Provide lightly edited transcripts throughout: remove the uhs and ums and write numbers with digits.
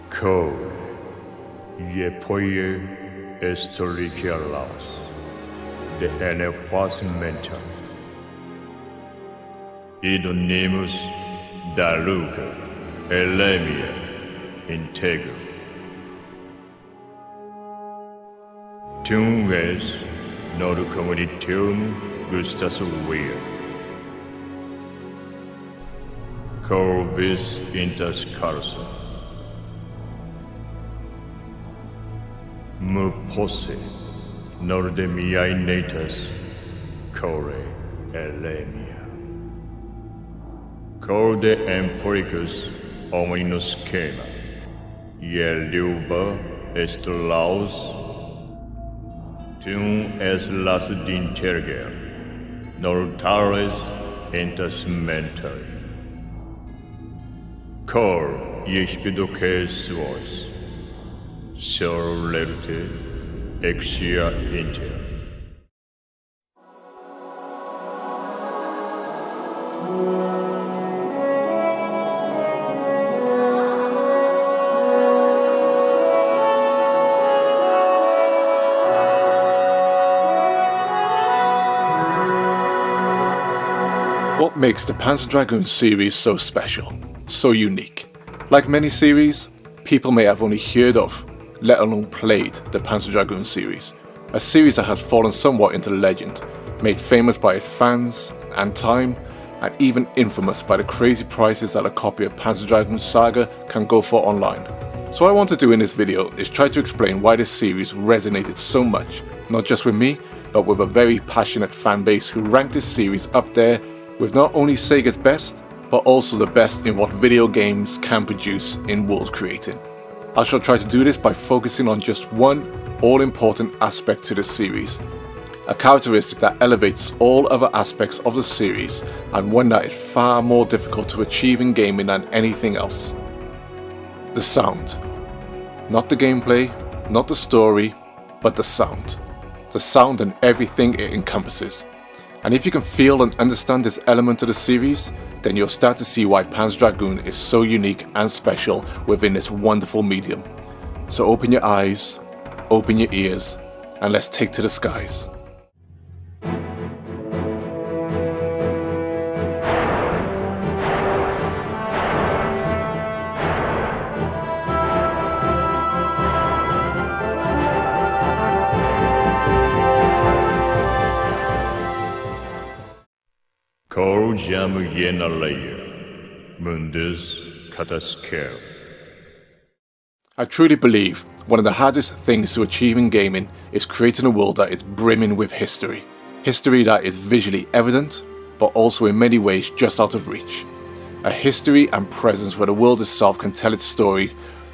Code Yepoye Estoricialos, the Enefas Mentor. Idonimus Daluca Elemia Intego. Tunges Nodu Commoditium Gustas Weir. Corvis Intas Carson. Mupose Nordemiae natus Core Elemia. Corde Emphoricus Ominus Schema Yeluba Estolaus Tum es Lasudin Terger Nortaris Intas Mentari Cor Yespidoces Suis Sorolerte Exia Inter. What makes the Panzer Dragoon series so special, so unique? Like many series, people may have only heard of, let alone played, the Panzer Dragoon series, a series that has fallen somewhat into legend, made famous by its fans and time, and even infamous by the crazy prices that a copy of Panzer Dragoon Saga can go for online. So what I want to do in this video is try to explain why this series resonated so much, not just with me, but with a very passionate fan base who ranked this series up there with not only Sega's best, but also the best in what video games can produce in world creating. I shall try to do this by focusing on just one all-important aspect to the series, a characteristic that elevates all other aspects of the series and one that is far more difficult to achieve in gaming than anything else. The sound. Not the gameplay, not the story, but the sound. The sound and everything it encompasses. And if you can feel and understand this element of the series, then you'll start to see why Panzer Dragoon is so unique and special within this wonderful medium. So open your eyes, open your ears, and let's take to the skies. Cor Jamu Yenalaya Mundus Katasker. I truly believe one of the hardest things to achieve in gaming is creating a world that is brimming with history. History that is visually evident, but also in many ways just out of reach. A history and presence where the world itself can tell its story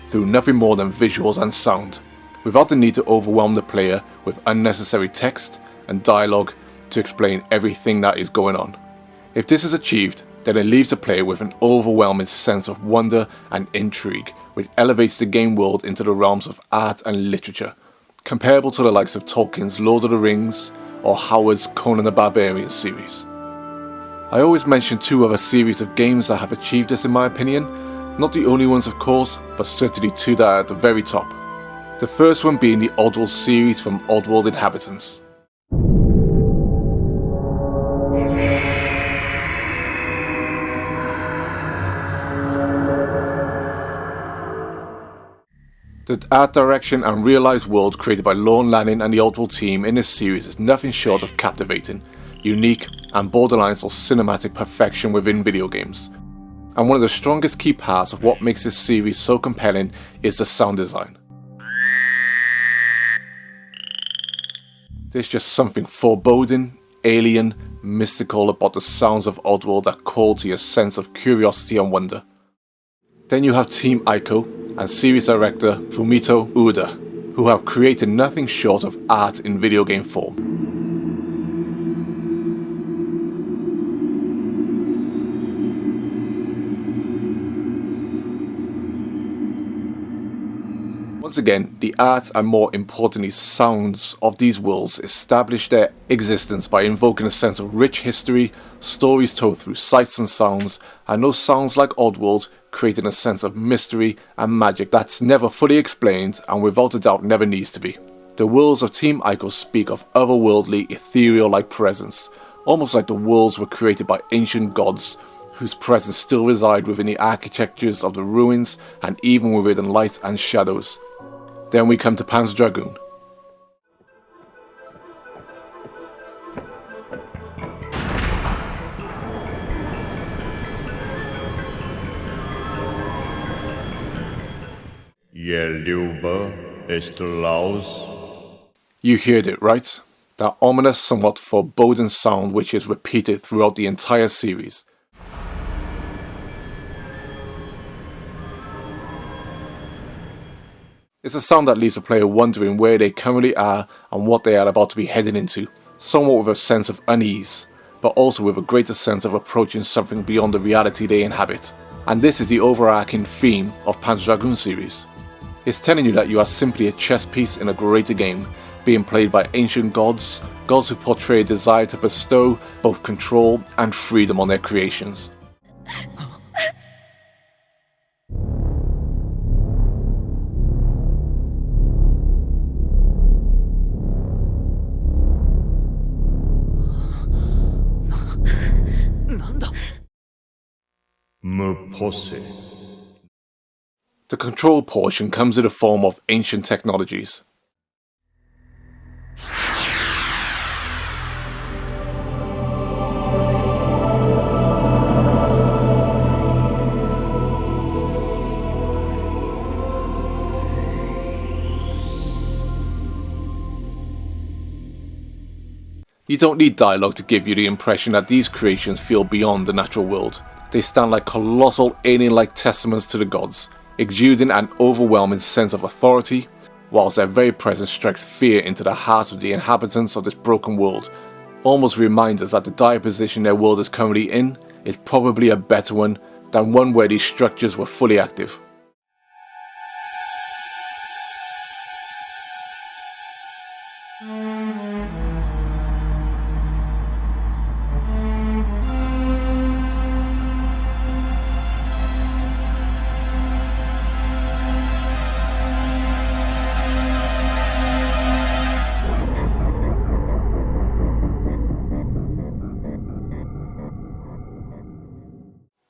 through nothing more than visuals and sound, without the need to overwhelm the player with unnecessary text and dialogue to explain everything that is going on. If this is achieved, then it leaves the player with an overwhelming sense of wonder and intrigue, which elevates the game world into the realms of art and literature, comparable to the likes of Tolkien's Lord of the Rings or Howard's Conan the Barbarian series. I always mention two other series of games that have achieved this in my opinion, not the only ones of course, but certainly two that are at the very top. The first one being the Oddworld series from Oddworld Inhabitants. The art direction and realised world created by Lorne Lanning and the Oddworld team in this series is nothing short of captivating, unique and borderlines of cinematic perfection within video games. And one of the strongest key parts of what makes this series so compelling is the sound design. There's just something foreboding, alien, mystical about the sounds of Oddworld that call to your sense of curiosity and wonder. Then you have Team Ico and series director Fumito Ueda, who have created nothing short of art in video game form. Once again, the art and more importantly sounds of these worlds establish their existence by invoking a sense of rich history, stories told through sights and sounds, and those sounds like Oddworld creating a sense of mystery and magic that's never fully explained and without a doubt never needs to be. The worlds of Team Ico speak of otherworldly, ethereal-like presence, almost like the worlds were created by ancient gods whose presence still reside within the architectures of the ruins and even within light and shadows. Then we come to Panzer Dragoon. You heard it, right? That ominous, somewhat foreboding sound which is repeated throughout the entire series. It's a sound that leaves the player wondering where they currently are and what they are about to be heading into, somewhat with a sense of unease, but also with a greater sense of approaching something beyond the reality they inhabit. And this is the overarching theme of Panzer Dragoon series. It's telling you that you are simply a chess piece in a greater game, being played by ancient gods, gods who portray a desire to bestow both control and freedom on their creations. The control portion comes in the form of ancient technologies. You don't need dialogue to give you the impression that these creations feel beyond the natural world. They stand like colossal alien-like testaments to the gods, exuding an overwhelming sense of authority, whilst their very presence strikes fear into the hearts of the inhabitants of this broken world, almost reminds us that the dire position their world is currently in is probably a better one than one where these structures were fully active.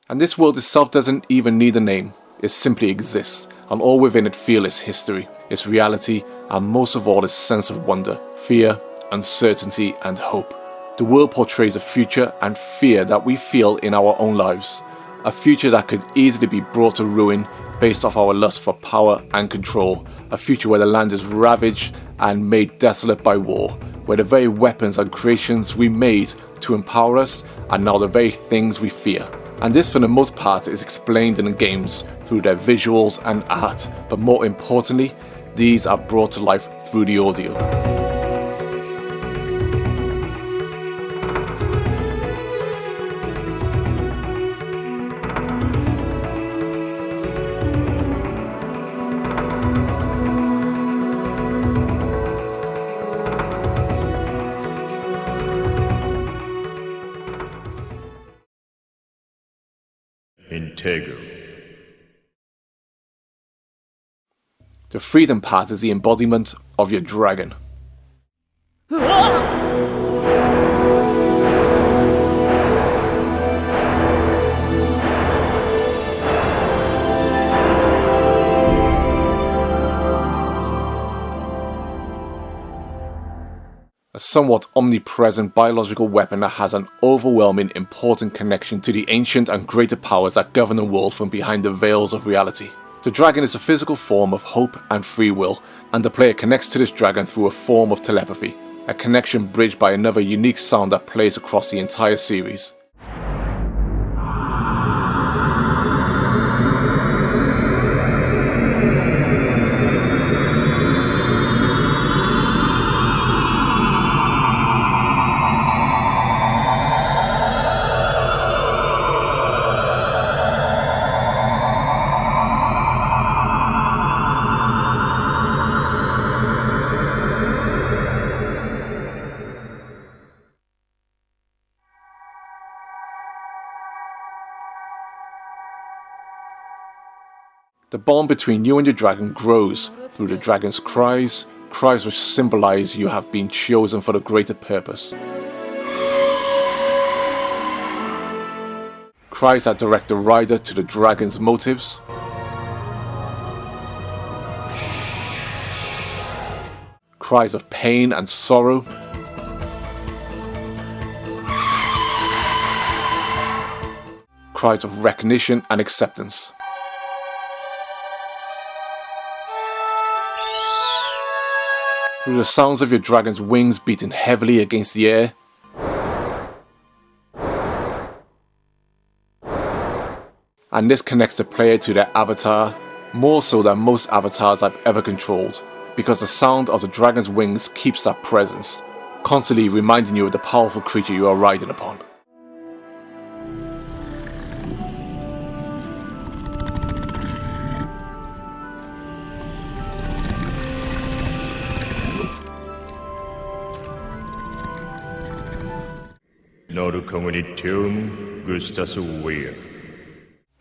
And this world itself doesn't even need a name, it simply exists, and all within it feel its history, its reality, and most of all its sense of wonder, fear, uncertainty, and hope. The world portrays a future and fear that we feel in our own lives, a future that could easily be brought to ruin based off our lust for power and control, a future where the land is ravaged and made desolate by war, where the very weapons and creations we made to empower us are now the very things we fear. And this for the most part is explained in the games through their visuals and art, but more importantly, these are brought to life through the audio. Integral. The freedom part is the embodiment of your dragon. a somewhat omnipresent biological weapon that has an overwhelming important connection to the ancient and greater powers that govern the world from behind the veils of reality. The dragon is a physical form of hope and free will, and the player connects to this dragon through a form of telepathy, a connection bridged by another unique sound that plays across the entire series. The bond between you and your dragon grows through the dragon's cries which symbolize you have been chosen for the greater purpose. Cries that direct the rider to the dragon's motives. Cries of pain and sorrow. Cries of recognition and acceptance. Through the sounds of your dragon's wings beating heavily against the air, and this connects the player to their avatar more so than most avatars I've ever controlled, because the sound of the dragon's wings keeps that presence, constantly reminding you of the powerful creature you are riding upon.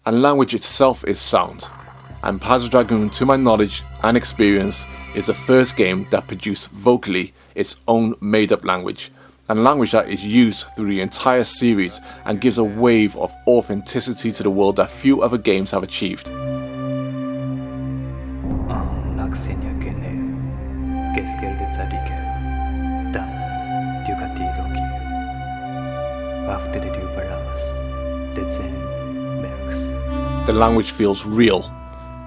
And language itself is sound, and Panzer Dragoon, to my knowledge and experience, is the first game that produced vocally its own made-up language, and language that is used through the entire series and gives a wave of authenticity to the world that few other games have achieved. The language feels real,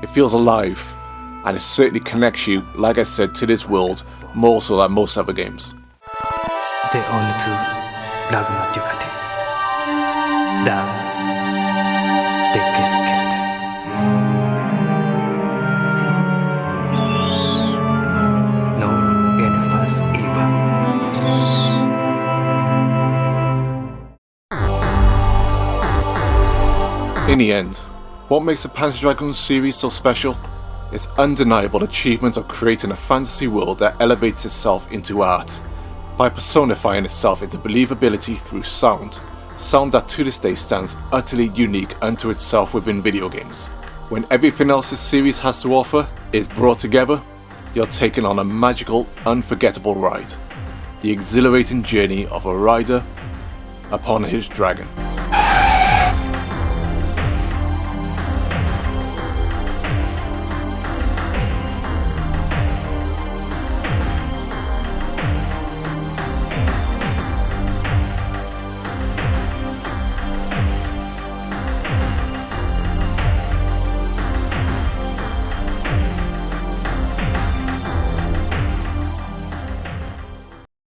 it feels alive, and it certainly connects you, like I said, to this world more so than most other games. In the end, what makes the Panzer Dragoon series so special? Its undeniable achievement of creating a fantasy world that elevates itself into art, by personifying itself into believability through sound that to this day stands utterly unique unto itself within video games. When everything else this series has to offer is brought together, you're taken on a magical, unforgettable ride. The exhilarating journey of a rider upon his dragon.